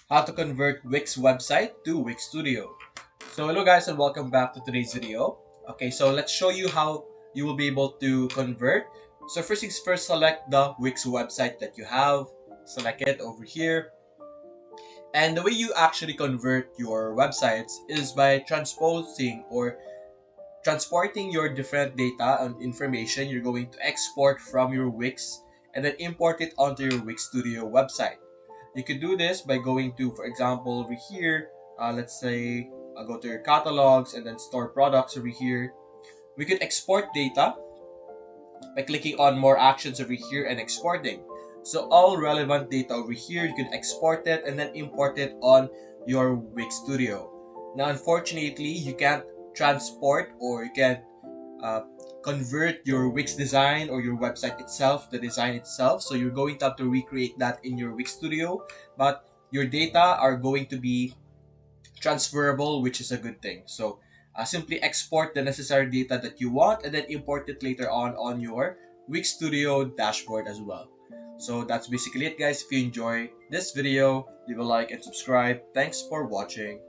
how to convert Wix website to Wix Studio. So hello guys and welcome back to today's video. Okay, so let's show you how you will be able to convert. So first things first, select the Wix website that you have. Select it over here. And the way you actually convert your websites is by transposing or transporting your different data and information you're going to export from your Wix and then import it onto your Wix Studio website. You could do this by going to, for example, over here, let's say, go to your catalogs and then store products over here. We could export data by clicking on more actions over here and exporting. So all relevant data over here, you can export it and then import it on your Wix Studio. Now, unfortunately, you can't transport or you can't uh, convert your Wix design or your website itself, the design itself. So you're going to have to recreate that in your Wix Studio, but your data are going to be transferable, which is a good thing. So simply export the necessary data that you want and then import it later on your Wix Studio dashboard as well. So that's basically it guys. If you enjoy this video, leave a like and subscribe. Thanks for watching.